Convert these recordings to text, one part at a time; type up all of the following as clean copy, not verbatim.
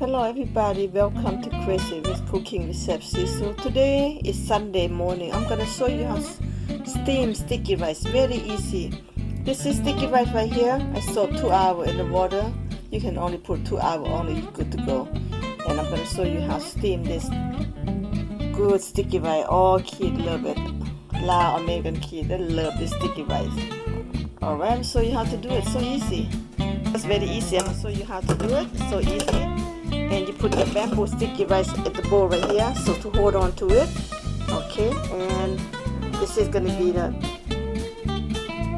Hello everybody, welcome to Crazy with Cooking with Chef So today is Sunday morning. I'm gonna show you how to steam sticky rice. Very easy. This is sticky rice right here. I soaked 2 hours in the water. You can only put 2 hours only, good to go. And I'm gonna show you how to steam this good sticky rice. All kids love it. Lao American kids, they love this sticky rice. Alright, I'll show you how to do it. So easy. It's very easy. I'm gonna show you how to do it. So easy. And you put the bamboo sticky rice at the bowl right here, so to hold on to it. Okay, and this is gonna be the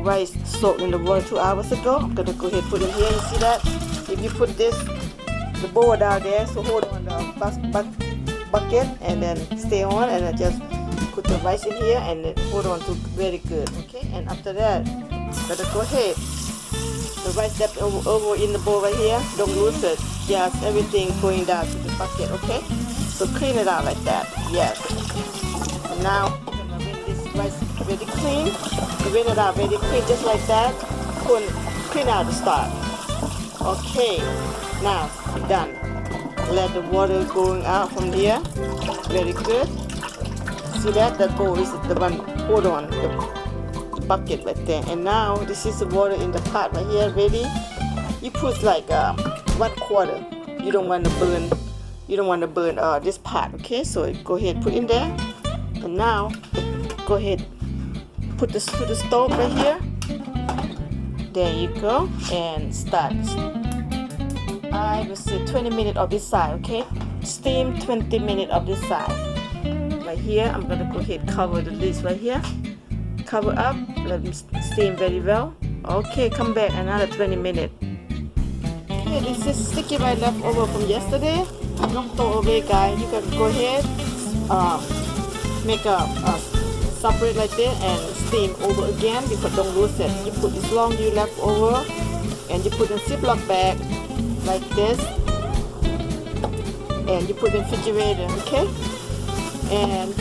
rice soaked in the water 2 hours ago. I'm gonna go ahead and put it here. You see that? If you put this, the bowl down there, so hold on the bucket and then stay on, and then just put the rice in here and then hold on to very good. Okay, and after that, gotta go ahead. The rice left over in the bowl right here, don't lose it. Just everything going down to the bucket, okay? So clean it out like that, yes. And now, I'm gonna rinse this rice very clean. Rinse it out very clean, just like that. Clean out the starch. Okay, now, done. Let the water going out from here. Very good. See that? That bowl is the one, hold on. The bucket right there. And now this is the water in the pot right here ready. You put like 1/4. You don't want to burn this pot, okay? So go ahead, put in there. And now go ahead, put this to the stove right here. There you go, and start. I will say 20 minutes of this side, okay? Steam 20 minutes of this side. Right here, I'm gonna go ahead cover the lid right here. Cover up, let them steam very well. Okay, come back another 20 minutes. Okay, this is sticky rice left over from yesterday. Don't throw away, guys. You can go ahead, make a separate like this and steam over again because don't lose it. You put this long you left over and you put in Ziploc bag like this and you put in refrigerator, okay? And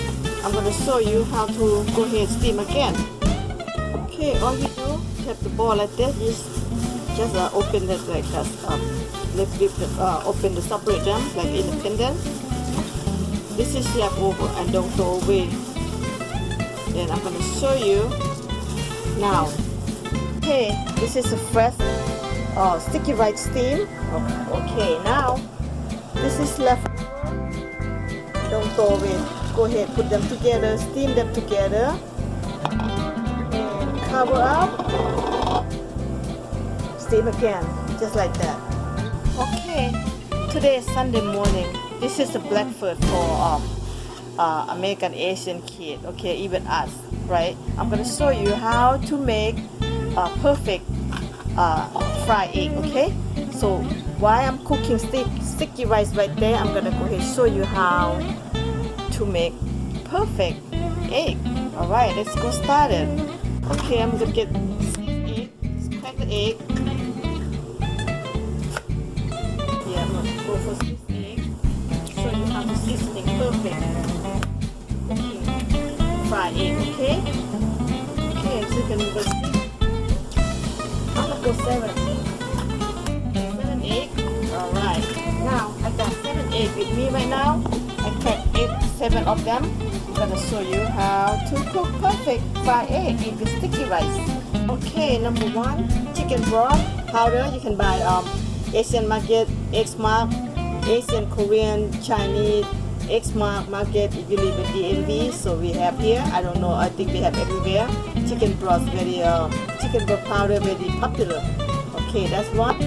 I'm going to show you how to go ahead and steam again. Okay, all you do, tap the bowl like this, is just open it like that. Open the separate them like independent. This is left over and don't throw away. Then I'm going to show you now. Okay, this is a fresh sticky rice steam. Okay, now this is left over. Don't throw away. Go ahead, put them together, steam them together, and cover up, steam again, just like that. Okay, today is Sunday morning. This is the breakfast for American Asian kid, okay, even us, right? I'm gonna show you how to make a perfect fried egg, okay? So while I'm cooking sticky rice right there, I'm gonna go ahead and show you how to make perfect egg. Alright, let's go started. Okay, I'm gonna get 6 eggs, crack the egg. Yeah, I'm gonna go for 6 eggs. Show you how to seasoning perfect fried egg, okay? Okay, so you can go 6. I'm gonna go 7. 7 eggs. Alright. Now I got 7 eggs with me right now. I cracked 7 of them. I'm gonna show you how to cook perfect fried egg in the sticky rice. Okay, number 1, chicken broth powder. You can buy Asian market, X-Mark, Asian, Korean, Chinese, X-Mark market if you live in DMV. So we have here. I don't know. I think we have everywhere. Chicken broth chicken broth powder very popular. Okay, that's one.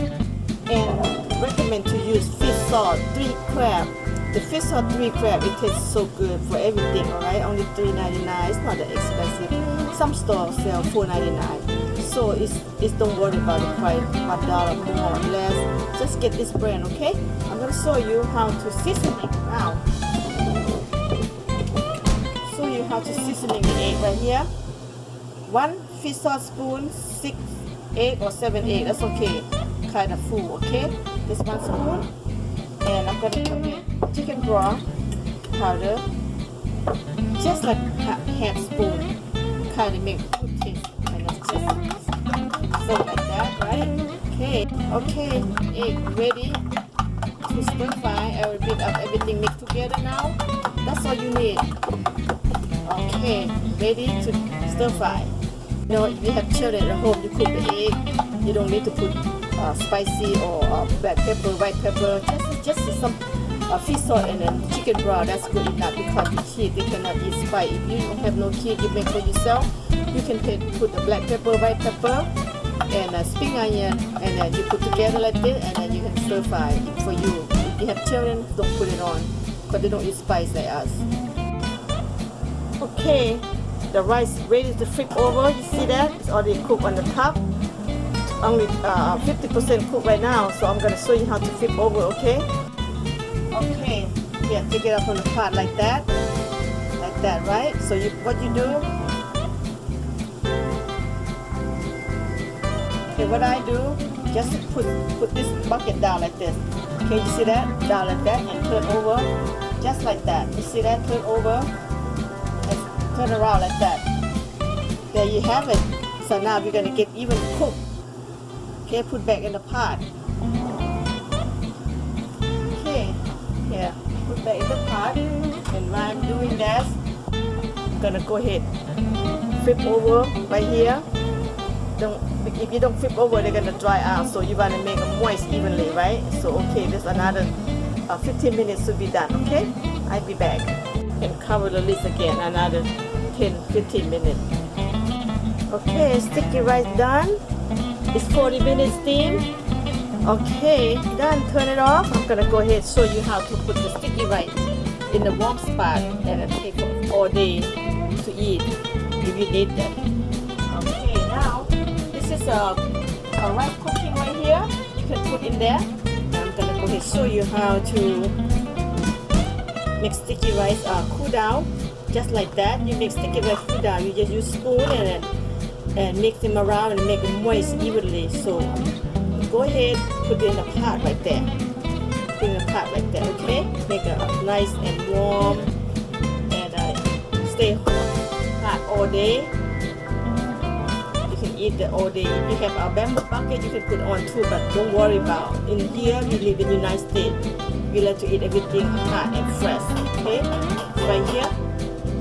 And recommend to use fish sauce 3 crab. The fish sauce 3 crab, it tastes so good for everything, alright? Only $3.99. It's not that expensive. Some stores sell $4.99. So it's don't worry about the price, $1 more or less. Just get this brand, okay? I'm gonna show you how to season it now. Show you how to seasoning the egg right here. 1 fish sauce spoon, 6 egg or 7 egg, that's okay. Kind of full, okay? This 1 spoon. And I'm gonna put in chicken broth powder, just like half spoon, kind of make good taste, and it's just so like that, right? Okay, egg ready. to stir fry a bit of everything mixed together now. That's all you need. Okay, ready to stir fry. You know, if you have children at home, you cook the egg. You don't need to put spicy or black pepper, white pepper. Just some fish salt and then chicken broth. That's good enough because the kids they cannot eat spice. If you don't have no kid, you make for yourself. You can put the black pepper, white pepper, and spring onion, and then you put together like this, and then you can stir fry it for you. If you have children, don't put it on because they don't eat spice like us. Okay, the rice ready to flip over. You see that? It's already cooked on the top. Only 50% cooked right now, so I'm gonna show you how to flip over. Okay? Okay. Yeah, take it up on the pot like that, right? So what you do? Okay, what I do? Just put this bucket down like this. Okay, you see that? Down like that and turn over, just like that. You see that? Turn over and turn around like that. There you have it. So now we're gonna get even cooked. Okay, put back in the pot. Okay, here, put back in the pot. And while I'm doing that, I'm gonna go ahead, flip over right here. If you don't flip over, they're gonna dry out. So you wanna make them moist evenly, right? So okay, there's another 15 minutes to be done. Okay, I'll be back. And cover the lid again, another 10-15 minutes. Okay, sticky rice done. It's 40 minutes steam. Okay, done. Turn it off. I'm gonna go ahead and show you how to put the sticky rice in the warm spot and take all day to eat if you need that. Okay, now this is a rice cooking right here. You can put in there. I'm gonna go ahead and show you how to make sticky rice cool down. Just like that, you make sticky rice cool down. You just use spoon and mix them around and make them moist evenly. So go ahead, put it in a pot right there. Put it in a pot like that, okay? Make it nice and warm and stay hot all day. You can eat it all day. If you have a bamboo bucket, you can put on too, but don't worry about. In here, we live in the United States. We like to eat everything hot and fresh, okay? Right here,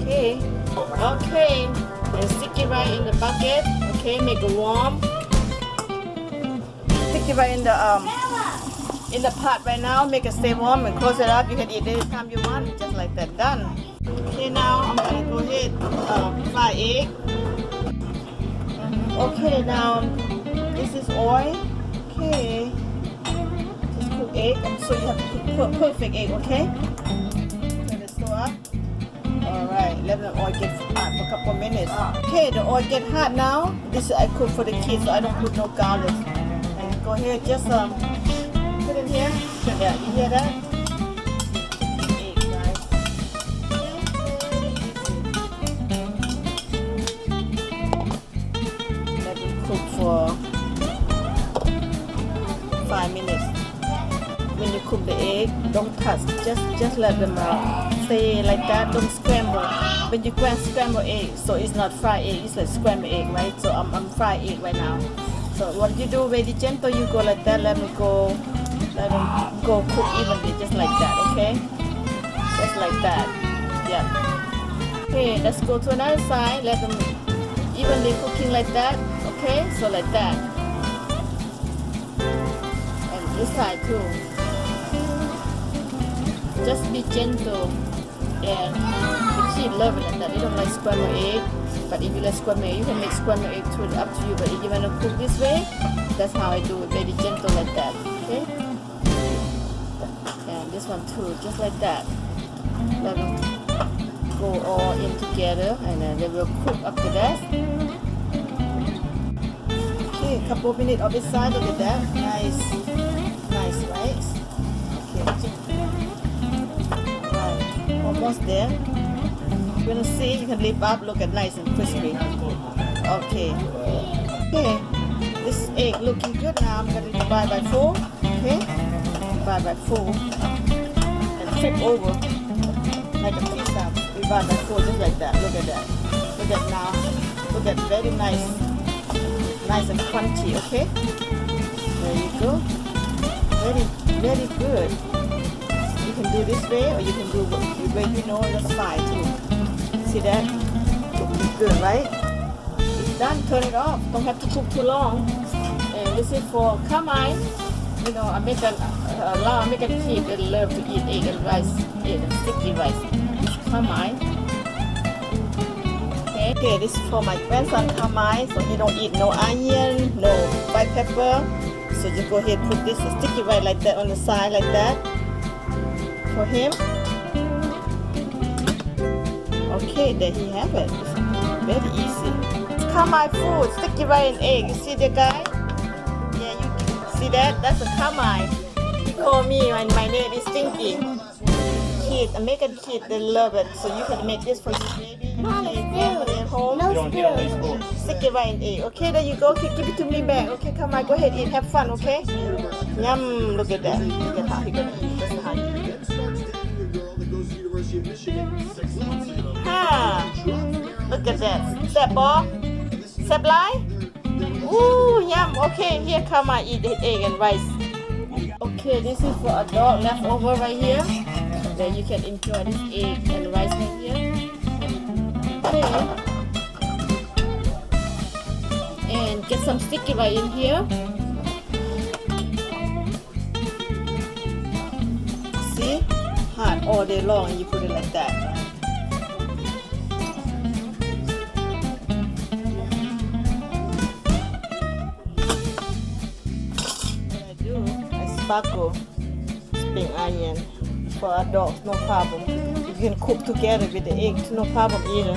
okay? Okay. And stick it right in the bucket. Okay, make it warm. Stick it right in the pot right now. Make it stay warm and close it up. You can eat anytime you want, just like that. Done. Okay, now I'm gonna go ahead fry egg. Okay, now this is oil. Okay, just cook egg. So you have to cook perfect egg. Okay. Turn the stove up. Alright, let the oil get hot for a couple of minutes. Okay, the oil get hot now. This I cook for the kids, so I don't put no garlic. And go ahead, just put it here. Yeah, you hear that? Egg, guys. Let it cook for 5 minutes. When you cook the egg, don't touch. Just let them stay like that. Don't scramble. When you scramble egg, so it's not fried egg. It's like scrambled egg, right? So I'm fried egg right now. So what you do, very gentle. You go like that. Let them go cook evenly, just like that. Okay, just like that. Yeah. Okay, let's go to another side. Let them evenly cooking like that. Okay, so like that. And this side too. Just be gentle, and the kids love it like that. They don't like scrambled egg, but if you like scrambled egg, you can make scrambled egg too. Up to you. But if you want to cook this way, that's how I do it. Very gentle like that. Okay. And this one too, just like that. Let them go all in together, and then they will cook after that. Okay, a couple of minutes on this side. Look at that. Nice, right? Okay. Almost there. You want to see? You can lift up. Look at nice and crispy. Okay. Okay. This egg looking good now. I'm going to divide by 4. Okay. Divide by 4 and flip over like a pizza. Divide by 4 just like that. Look at that. Look at now. Look at very nice and crunchy. Okay. There you go. Very good. do this way or you can do the way you know the side too. See that? Cooking good, right? It's done. Turn it off. Don't have to cook too long. And this is for kamai. You know, American kids they love to eat egg and rice, egg and sticky rice. It's kamai. Okay, this is for my grandson kamai, so he don't eat no onion, no white pepper. So just go ahead and put this sticky rice like that on the side like that for him. Okay, there he have it. It's very easy. It's kamai food, sticky rice and egg. You see the guy? Yeah, you see that? That's a kamai. He call me when my name is Stinky. Kid, American kid, they love it. So you can make this for your baby. Family at home. You don't get a nice bowl. Sticky rice and egg. Okay, there you go. Okay, give it to me back. Okay, come on, go ahead, eat, have fun, okay? Yum, look at that. Look at how he gonna eat. That's how you eat it. Ha! Look at that. Step ball. Step line. Ooh, yum. Okay, here come on, eat the egg and rice. Okay, this is for a dog leftover right here. Then you can enjoy this egg and rice right here. Okay. And get some sticky rice in here. See? Hot all day long and you put it like that. What I do, I sparkle spring onion for adults, no problem. You can cook together with the egg, no problem either.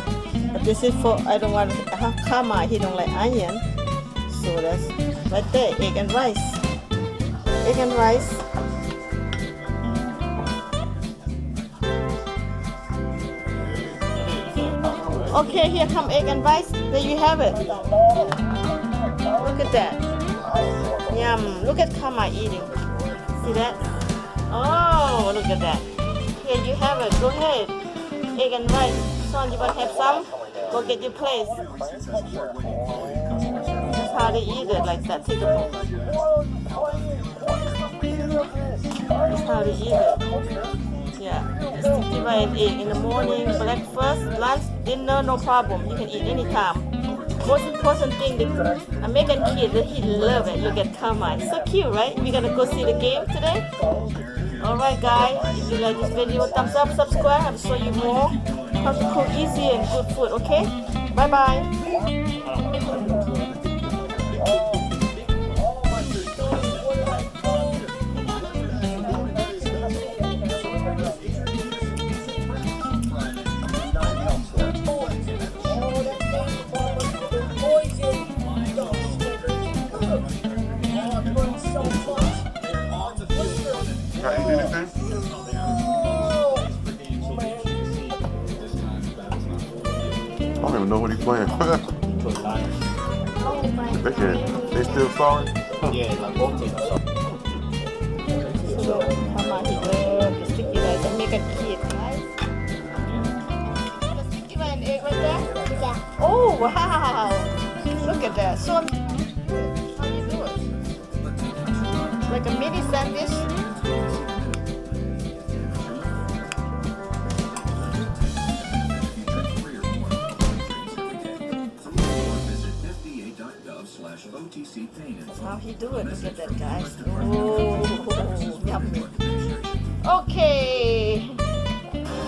But this is for, I don't want kamai, he don't like onion. So that's right there, egg and rice. Egg and rice. Okay, here come egg and rice. There you have it. Look at that. Yum. Look at kamai eating. See that? Oh, look at that. Here you have it. Go ahead. Egg and rice. Son, you want to have some? Go get your place. That's how they eat it, like that. Take a bowl. That's how they eat it. Yeah. Sticky rice and egg in the morning, breakfast, lunch, dinner, no problem. You can eat anytime. Most important thing, the American kid, he love it. Look at kamai. So cute, right? We're gonna go see the game today. Alright guys, if you like this video, thumbs up, subscribe, I'll show you more how to cook easy and good food, okay? Bye bye. I don't even know what he's playing. They still sorry? Yeah, like both teams are sorry. So, kamai, he love the sticky rice. American kid, right? The sticky rice and egg right there? Yeah. Oh, wow. Look at that. So, how you do it? Like a mini sandwich? That's how he do it. Look at that, guys. Oh, yummy. Okay.